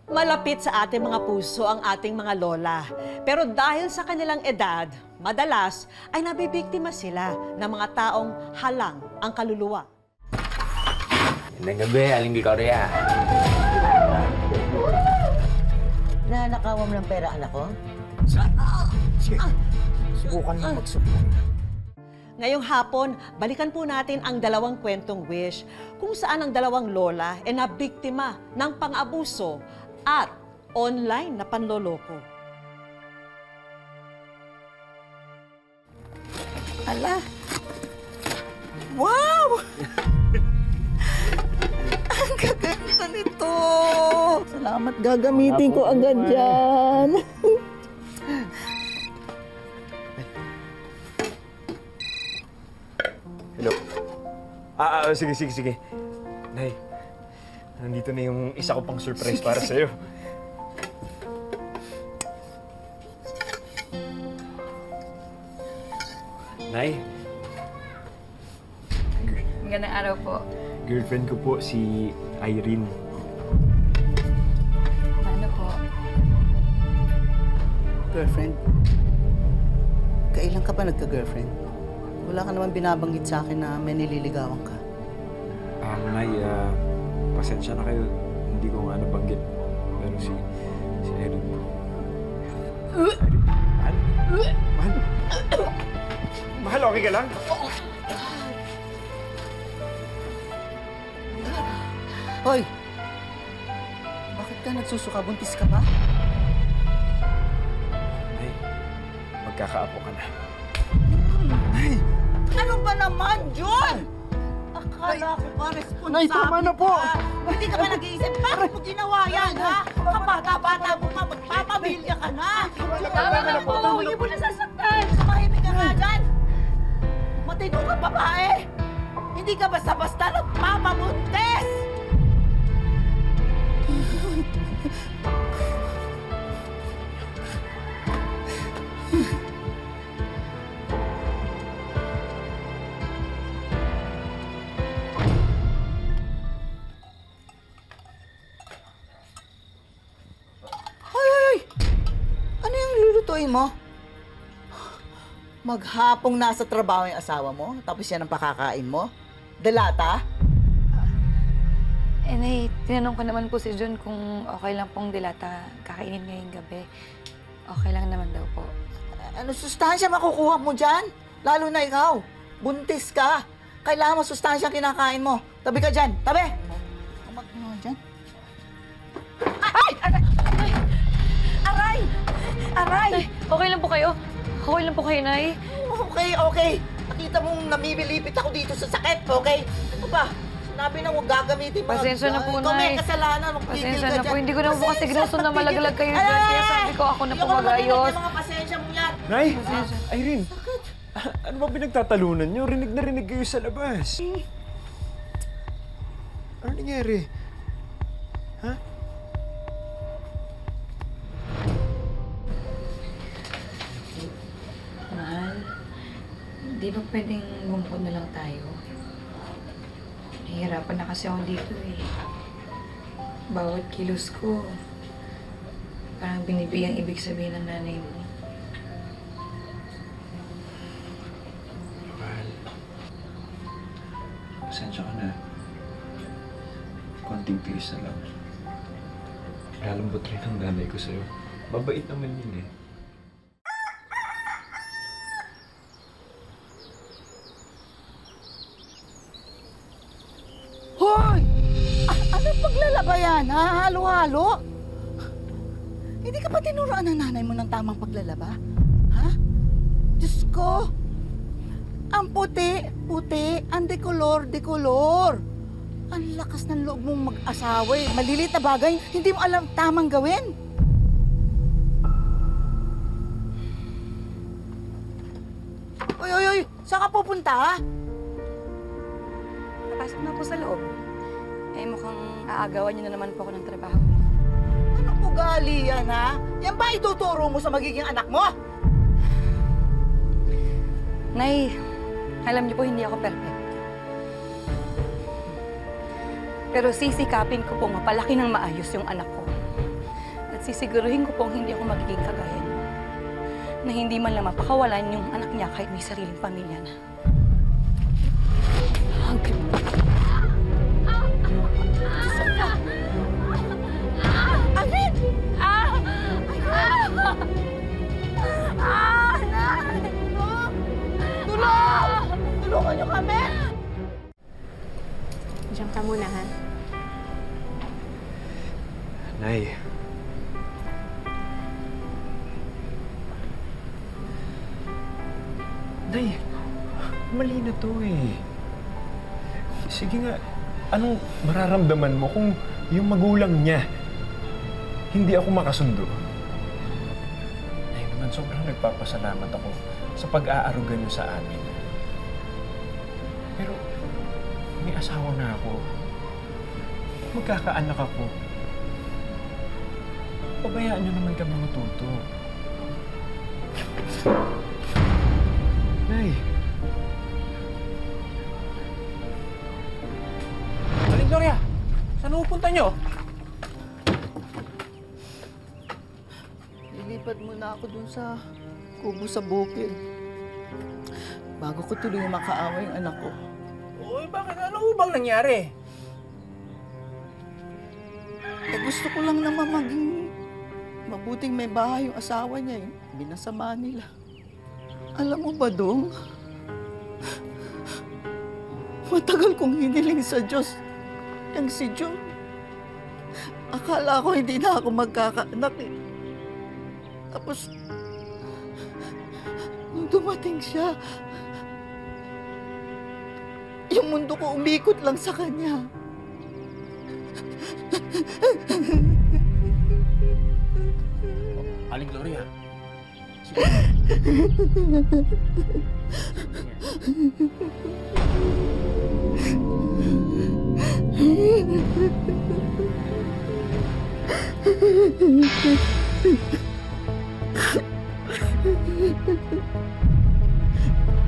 Malapit sa ating mga puso ang ating mga lola. Pero dahil sa kanilang edad, madalas ay nabibiktima sila ng mga taong halang ang kaluluwa. Magandang gabi, Aling Victoria. Nanakawan mo ng pera, anak ko? Sige, subukan na magsubok. Ngayong hapon, balikan po natin ang dalawang kwentong wish kung saan ang dalawang lola ay nabiktima ng pang-abuso at online na panloloko. Ala! Wow! Ang gaganda nito! Salamat, gagamitin ko agad dyan. Hello. Sige. Nay, nandito na yung isa ko pang surprise para sa'yo. Nay, Magandang araw po. girlfriend ko po si Irene. Ano po? Girlfriend? Kailan ka ba nagka-girlfriend? Wala ka naman binabanggit sa akin na may nililigawan ka. Nay, pasensya na kayo. Hindi ko nga nabanggit. Pero si Irene po. Mahal? Mahal? Mahal, okay ka lang? Hoy! Bakit ka nagsusuka? Buntis ka ba? Nay, magkakaapo ka na. Ay! Ano ba naman, John? Akala ko ba responsable? Nay, tama na po! Hindi ka ba nag-iisip? Bakit mo ginawa yan, ha? Kabata-bata mo pa, magpapamilya ka na! Tama na po! Huwag niyo po nasasaktan! Kamahimik ka nga dyan! Matino ka, babae! Hindi ka basta-basta nagpapabuntis! Hoy! Ano yung lulutuin mo? Maghapong nasa trabaho yung asawa mo, tapos yan ang pakakain mo? Dalata? Nay, tinanong ko naman po si John kung okay lang pong dilata kakainin ngayong gabi. Okay lang naman daw po. Ano sustansya makukuha mo dyan? Lalo na ikaw. Buntis ka. Kailangan mo sustansya kinakain mo. Tabi ka dyan. Tabi! Ano dyan? Ay! Aray! Aray! Aray! Nay, okay lang po kayo? Okay lang po kayo, Nay? Okay. Nakita mong namibilipit ako dito sa sakit, okay? Ano ba? Sinabi na huwag gagamitin mga... Pasensya na po, Ikaw may Nay. kasalanan, magpigil Pasensya ka na dyan. po. Hindi ko na po kasi Pasensya, ginusto na pigil. malaglag kayo dyan. Kaya sabi ko ako na po Ayoko naman mag-ayos. yung mga pasensya mo yan. Nay! Pasensya. Irene! Ano ba pinagtatalunan niyo? Rinig na rinig kayo sa labas. Ano nangyari? Ha? Mahal, di ba pwedeng bumukod na lang tayo? Nahihirapan na kasi ako dito eh. Bawat kilos ko, parang binibigyang ibig sabihin ng nanay mo. Mahal. Pasensya ka na. Konting tiis na lang. Lalambot rin ang nanay ko sa'yo. Mabait naman yun eh. Hoy! Ano paglalaba yan, ha? Halo-halo? Hindi ka pa tinuruan ng nanay mo ng tamang paglalaba? Ha? Diyos ko! Ang puti, ang dekolor. Ang lakas ng loob mong mag-asawa eh. Malilit na bagay, hindi mo alam tamang gawin. Oy! Saan ka pupunta, ha? Napasok na po sa loob. Eh, mukhang aagawan niyo na naman po ako ng trabaho. Anong ugali yan, ha? Yan ba ituturo mo sa magiging anak mo? Nay, alam niyo po hindi ako perfect. Pero sisikapin ko po mapalaki ng maayos yung anak ko. Sisiguruhin ko pong hindi ako magiging kagaya niyo. Na hindi man lang mapakawalan yung anak niya kahit may sariling pamilya na. Alin! Tulong! Tulungan niyo kami! Diyan ka muna, ha? Nay. Nay, mali na to eh. Sige nga, anong mararamdaman mo kung yung magulang niya hindi ako makasundo? Nay naman, sobrang nagpapasalamat ako sa pag-aaruga niyo sa amin. Pero may asawa na ako. Magkakaanak ako. Pabayaan niyo naman kami matuto. Nay. Aling Gloria, saan pupunta niyo? Lilipat muna ako dun sa kubo sa bukid. Bago ko tuloy makaawa yung anak ko. Uy, bakit? Ano bang nangyari? Gusto ko lang naman maging mabuting may bahay yung asawa niya. Binasama nila. Alam mo ba, Dong? Matagal kong hiniling sa Diyos ang si Jun. Akala ko hindi na ako magkakaanak eh. Tapos, nung dumating siya, yung mundo ko umikot lang sa kanya. Aling Gloria.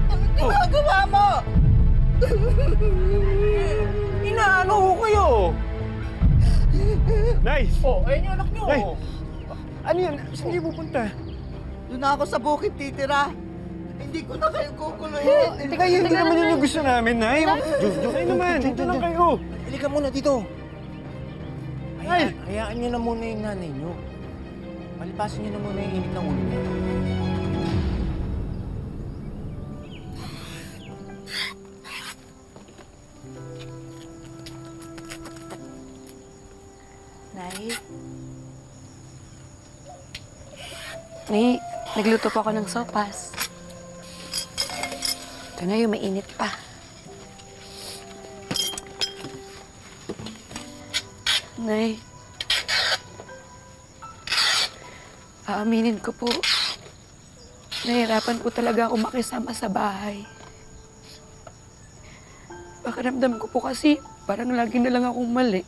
Anong ginagawa mo? Inaano ko kayo? Nay! Oh, ayun yung anak niyo. Nay! Ano yan? Saan kayo pupunta? Doon ako sa bukid titira. Hindi ko na kayo kukuluhin. Hindi naman yun yung gusto namin, Nay. Diyo kayo naman. Dito lang kayo. Halika muna dito. Ay! Hayaan niyo na muna yung nanay niyo. Palipasin niyo na muna yung init ng ulo niya. Nay? Nay, nagluto po ako ng sopas. Ito na yung mainit pa. Nay, aaminin ko po, nahirapan po talaga ako makisama sa bahay. Pakiramdam ko po kasi parang lagi na lang akong mali.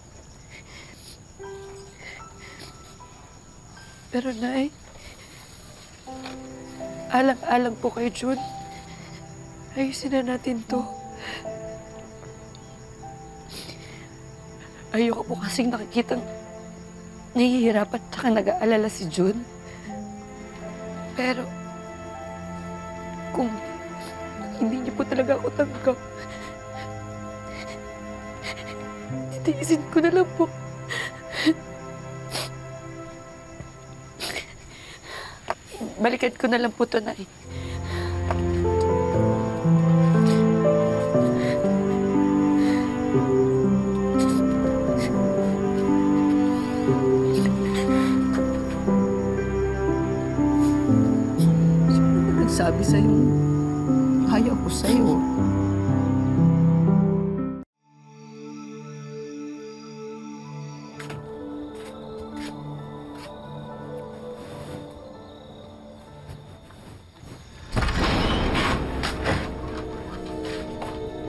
Pero Nay, alang-alang po kay Jun. Ayusin na natin to. Ayoko po kasing nakikitang nahihirapan tsaka nag-aalala si Jun. Pero, kung hindi niyo po talaga ako tanggap, titiisin ko na lang po. Balikan ko na lang po ito, Nay. Nagsabi sa'yo, ayaw ko sa'yo.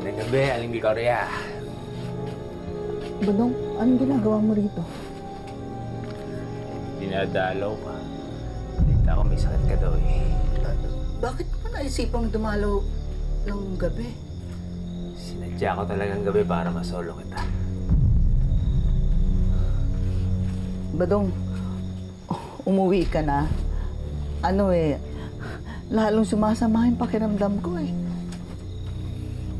Magandang gabi, Aling Gloria. Badong, anong ginagawa mo rito? Dinadalaw ka. Balita ko may sakit ka daw eh. Bakit mo naisipang dumalaw ng gabi? Sinadya ko talagang gabi para masolo kita. Badong, umuwi ka na, lalong sumasama yung pakiramdam ko eh.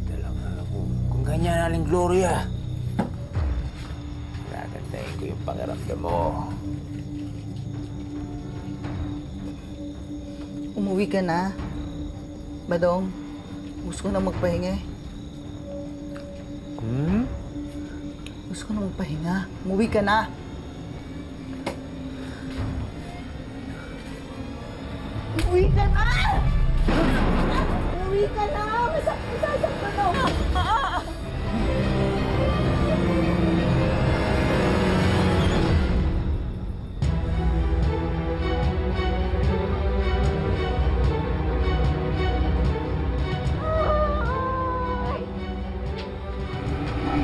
Dala nga ako. Kung ganyan aling Gloria, gagandahin ko yung pakiramdam mo. Umuwi ka na. Badong, gusto ko na magpahinga eh. Gusto ko na magpahinga. Umuwi ka na. Umuwi ka na! Umuwi ka na! Masakit na ako!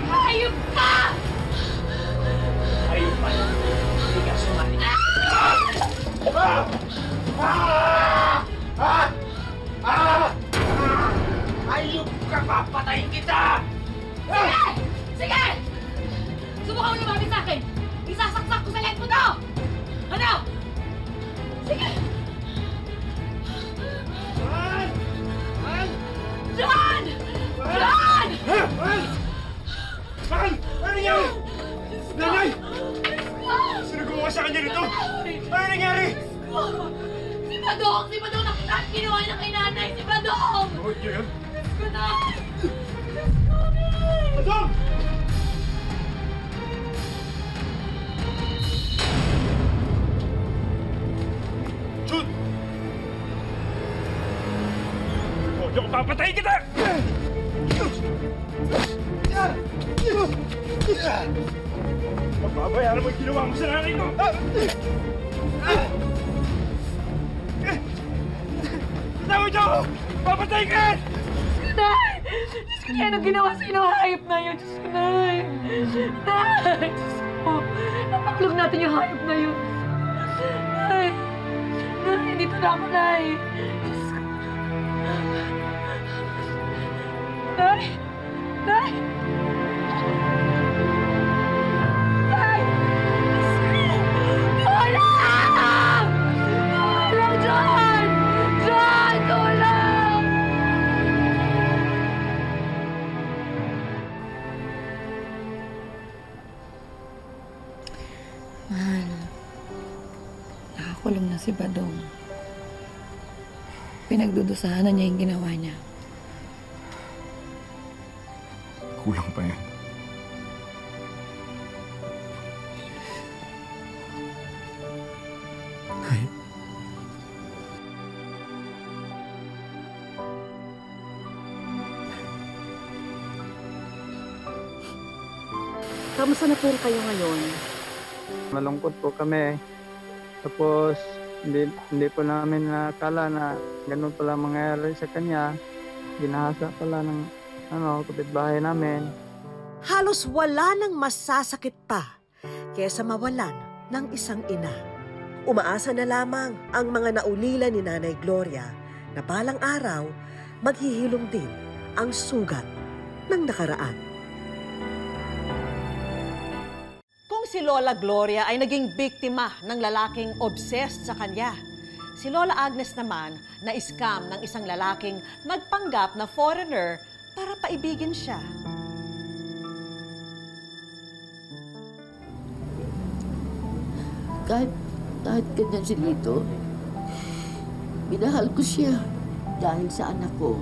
Hayop ka! Ayun pa. Hindi ka sumali. Ayun ka! Papatayin kita! Sige! Sige! Subukan mo lumapit sa akin! Isasaksak ko sa leg mo to! Ano? Sige! John! John! Bakit? Ano nangyari? Nanay! Sino gumawa sa kanya nito? Ano nangyari? Si Badong! Si Badong! Nakita ang ginawa niya kay nanay! Si Badong! Bakit niya yan? Diyos ko, Nay! Badong! Jude! Oh, di ako papatayin kita! Papabayaan mo yung ginawa mo sa nanay ko! Tawag niyo ako! Papatayin ka! Nay! Diyos ko, yan ang ginawa sa inyo. Hayop na yun. Diyos ko, Nay! Nay! Diyos ko! Napaklog natin yung hayop na yun. Nay! Nay! Dito na ako, Nay! Diyos ko! Nay! Nay! Nay! Diyos ko! Tulong! Tulong, John! John! Tulong! Mahal, nakakulong na si Badong. Pinagdudusahan na niya yung ginawa niya. Kulang pa yan. Kamusta na po kayo ngayon? Malungkot po kami. Tapos, hindi po namin nakala na ganun pala mangyayari sa kanya. Ginahasa pala ng kapitbahay namin. Halos wala nang masasakit pa kesa mawalan ng isang ina. Umaasa na lamang ang mga naulila ni Nanay Gloria na balang araw maghihilom din ang sugat ng nakaraan. Kung si Lola Gloria ay naging biktima ng lalaking obsessed sa kanya, si Lola Agnes naman na-scam ng isang lalaking nagpanggap na foreigner para paibigin siya. Kahit ganyan si Lito, minahal ko siya dahil sa anak ko.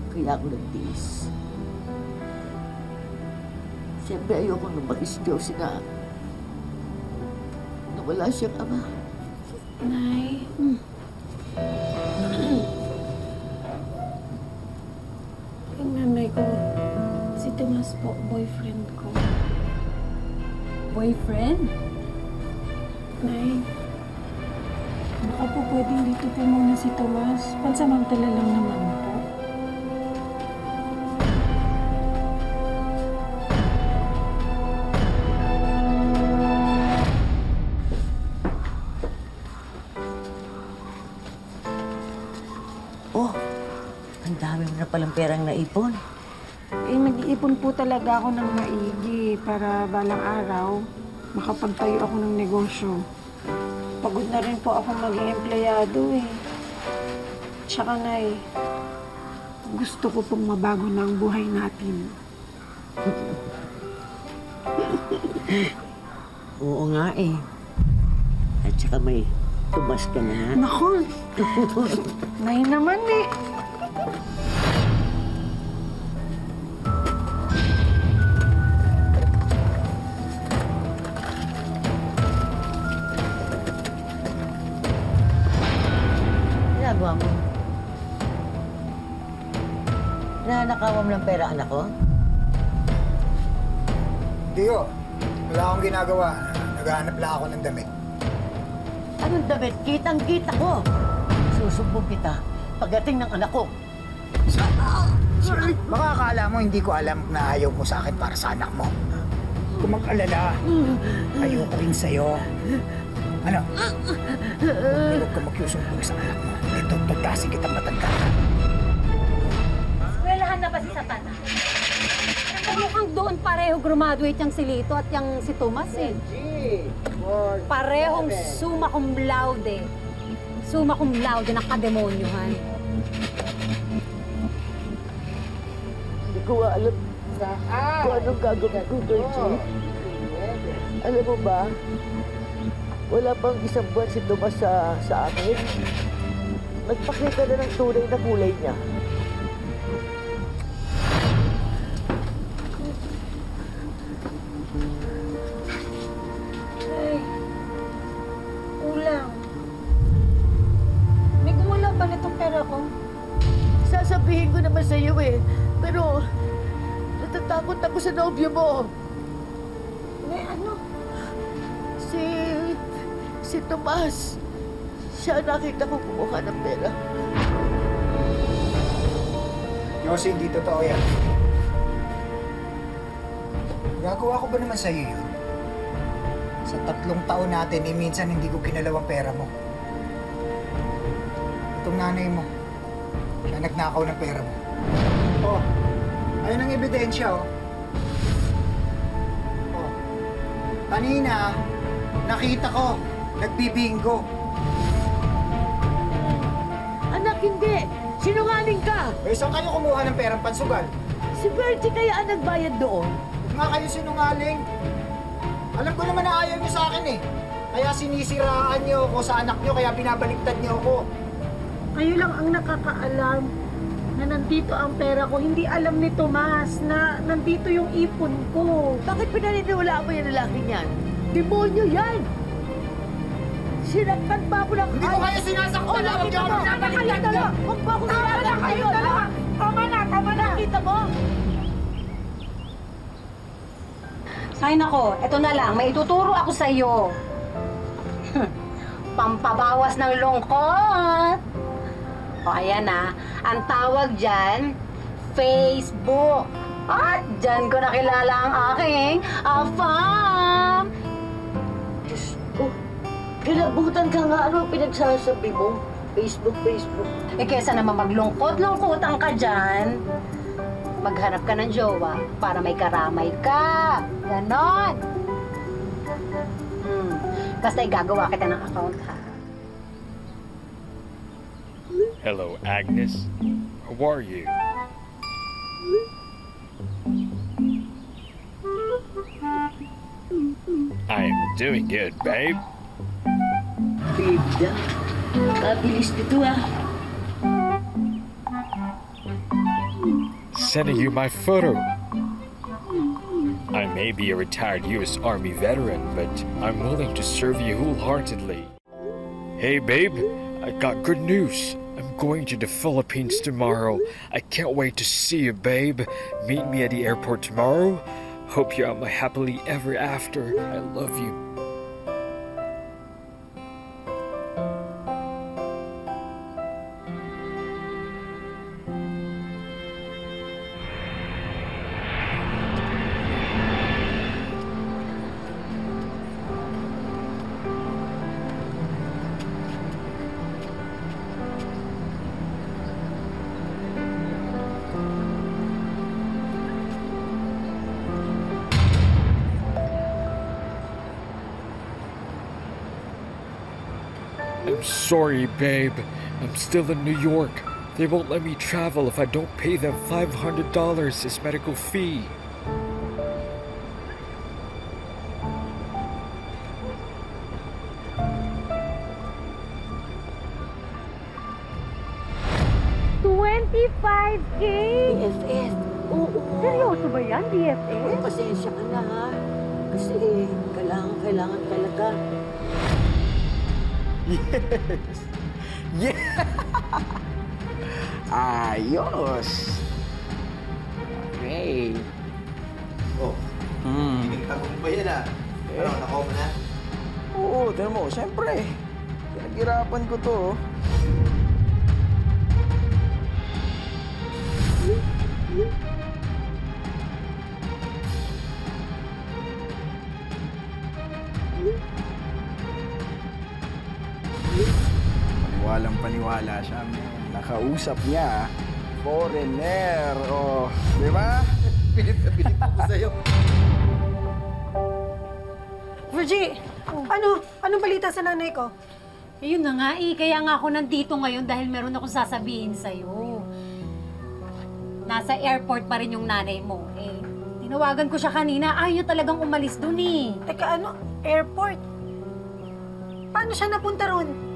Kaya ako nagtiis. Siyempre ayoko nung makisyosi na wala siyang ama. Nay. Yung nanay ko, si Tomas po, boyfriend ko. Boyfriend? Nay, baka po pwedeng dito po muna si Tomas. Pansamantala lang naman po. Oh, ang dami mo na palang perang naipon. Eh, nag-iipon po talaga ako ng maigi para balang araw makapagtayo ako ng negosyo. Pagod na rin po ako maging empleyado eh. Tsaka Nay, gusto ko pong mabago na ang buhay natin. Oo nga eh. At saka may tumas ka na. Naku! Nay naman eh. Ginagawa mo? Nanakawan mo ng pera, anak ko? Hindi ko. Wala akong ginagawa. Naghahanap lang ako ng damit. Anong damit? Kitang-kita ko. Susumbong kita pagdating ng anak ko. Baka akala mo hindi ko alam na ayaw mo sa akin para sa anak mo. Kung mag-alala, ayoko rin sa'yo. Ano? Huwag ka magsusumbong sa anak mo. Ito, pagtasin kitang matanda ka. Eskwelahan na ba si Satana? Mukhang doon pareho graduate yung si Lito at yung si Tomas eh. Parehong summa cum laude. Summa cum laude ng kademonyohan. Hindi ko alam kung anong gagawin ko, Georgie. Alam mo ba, wala pang isang buwan si Tomas sa amin. Nagpakita na ng tunay na kulay niya. Ay, kulang. May gumula ba nitong pera ko? Sasabihin ko naman sa iyo eh. Pero, natatakot ako sa nobyo mo. May ano? Si Tomas. Siya nakita ko kumuha ng pera. Yossi, hindi totoo yan. Gagawa ko ba naman sa'yo yun? Sa 3 taon natin, minsan hindi ko kinalaw ang pera mo. Itong nanay mo, siya nagnakaw ng pera mo. Oh, ayun ang ebidensya, oh. Oh, kanina, nakita ko, nagbibingo. Anak, hindi! Sinungaling ka! Eh, saan kayo kumuha ng perang pansugal? Si Bertie kaya ang nagbayad doon? Huwag nga kayo sinungaling. Alam ko naman na ayaw niyo sa akin eh. Kaya sinisiraan niyo ako sa anak niyo, kaya binabaliktad niyo ako. Kayo lang ang nakakaalam na nandito ang pera ko. Hindi alam ni Tomas na nandito yung ipon ko. Bakit pinaniniwalaan mo yung lalaking yan? Demonyo yan! Sinaktan pa ako ng... Hindi ko kayo sinasaktan! Huwag niyo ako binabaliktad niyo! Huwag mo ako sinasaktan kayo! Tama na! Nakita mo? Ay nako, eto na lang, may ituturo ako sa iyo. Pampabawas ng lungkot. O ayan na, ang tawag dyan, Facebook. At dyan ko nakilala ang aking afam. Diyos ko, kilabutan ka nga. Ano ang pinagsasabi mo? Facebook. Eh kesa naman maglungkot-lungkotan ka dyan, maghanap ka ng jowa para may karamay ka. Ganon. Basta igagawa kita ng account, ha? Hello, Agnes. How are you? I am doing good, babe. Babe na. Kabilis nito ah. Sending you my photo. I may be a retired U.S. Army veteran, but I'm willing to serve you wholeheartedly. Hey, babe, I got good news. I'm going to the Philippines tomorrow. I can't wait to see you, babe. Meet me at the airport tomorrow. Hope you're my happily ever after. I love you. I'm sorry, babe. I'm still in New York. They won't let me travel if I don't pay them $500 as medical fee. $25K? BFF. Oo. Seryoso ba yan, BFF? Pasensya ka na ha. Kasi kailangan talaga. Yes! Yeah! Ayos! Okay. Oh, pinagtagong ba yan ah? Ano, nakaw mo na? Oo, tinan mo, siyempre. Pinaghirapan ko to. Paniwalang-paniwala siya. Nakausap niya, foreigner. Oh, di ba? Bilip na bilip ako sa'yo. Virgie, anong balita sa nanay ko? Ayun na nga kaya nga ako nandito ngayon dahil meron akong sasabihin sa'yo. Nasa airport pa rin yung nanay mo. Tinawagan ko siya kanina, ayaw talagang umalis dun Teka, airport? Paano siya napunta ron?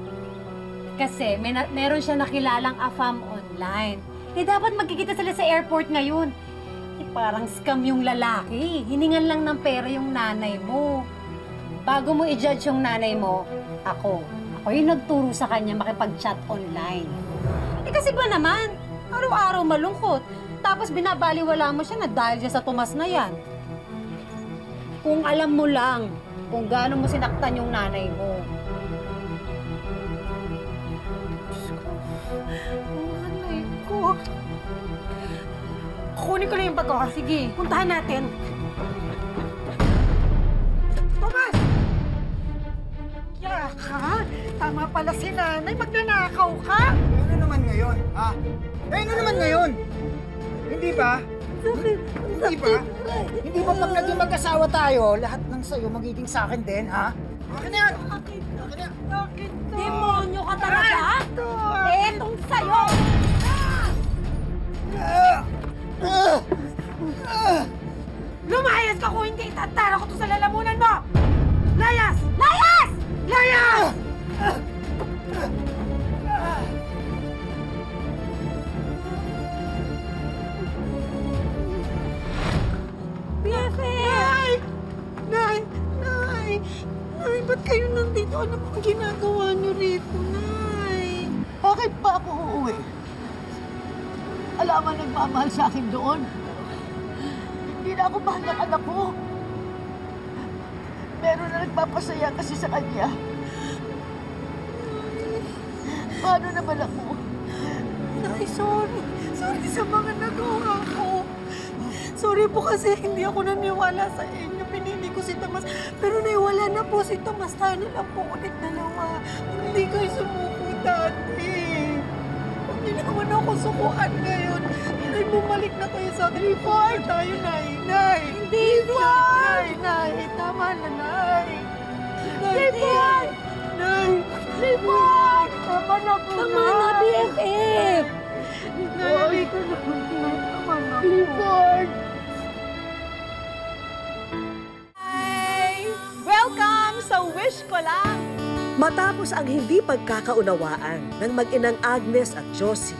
Kasi meron siya nakilalang AFAM online. Dapat magkikita sila sa airport ngayon. Parang scam yung lalaki. Hiningan lang ng pera yung nanay mo. Bago mo i-judge yung nanay mo, ako yung nagturo sa kanya makipag-chat online. Kasi ba naman, araw-araw malungkot. Tapos binabaliwala mo siya na dahil siya sa tumas na yan. Kung alam mo lang kung gaano mo sinaktan yung nanay mo. Nanay ko. Kukunin ko lang yung bag ko. Sige. Puntahan natin. Tomas! Yaka! Tama pala si nanay. Magnanakaw ka! Ano naman ngayon, ha? Ano naman ngayon? Hindi ba? Hindi ba? Hindi ba pag naging mag-asawa tayo, lahat ng sayo magiging sa akin din, ha? Akin na yan! Akin na yan! Demonyo ka talaga? Etong sa'yo! Lumayas ka kung hindi itatara ko to sa lalamunan mo! Layas! Layas! Layas! Nay! Nay! Nay! Nay, ba't kayo nandito? Ano pang ginagawa niyo rito, Nay? Bakit pa ako uuwi? Alaman nagmamahal sa akin doon. Hindi na ako mahal ng anak ko. Meron na nagpapasaya kasi sa kanya. Paano naman ako? Nay, sorry. Sorry sa mga nagawa ko. Sorry po kasi hindi ako naniwala sa inyo. Pinili ko si Tomas. Pero naiwala na po si Tomas. Tayo na lang po ulit dalawa. Hindi kayo sumuko dati. Huwag niyo naman ako sukuan ngayon. Nay, bumalik na kayo sa akin. Report tayo, Nay. Nay! Hindi po! Nay, Nay! Tama na, Nay! Report! Nay! Report! Tama na po, Tama na, BFF! Nay, ko na po. Tama na po. Report! Welcome sa Wish Ko Lang! Matapos ang hindi pagkakaunawaan ng mag-inang Agnes at Josie,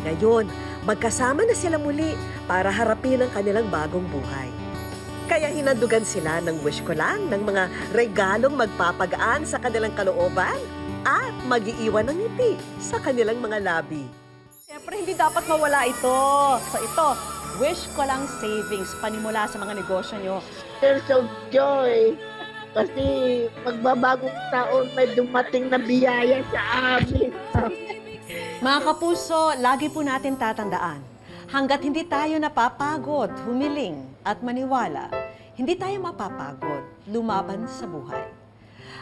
ngayon, magkasama na sila muli para harapin ang kanilang bagong buhay. Kaya hinandugan sila ng Wish Ko Lang ng mga regalong magpapagaan sa kanilang kalooban at mag-iiwan ng ngiti sa kanilang mga labi. Siyempre, hindi dapat mawala ito. So ito, Wish Ko Lang Savings, panimula sa mga negosyo nyo. Tears of joy. Kasi magbabagong taon may dumating na biyaya sa amin. Mga kapuso, lagi po natin tatandaan, hanggat hindi tayo napapagod, humiling at maniwala, hindi tayo mapapagod lumaban sa buhay.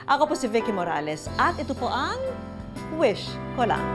Ako po si Vicky Morales at ito po ang Wish Ko Lang.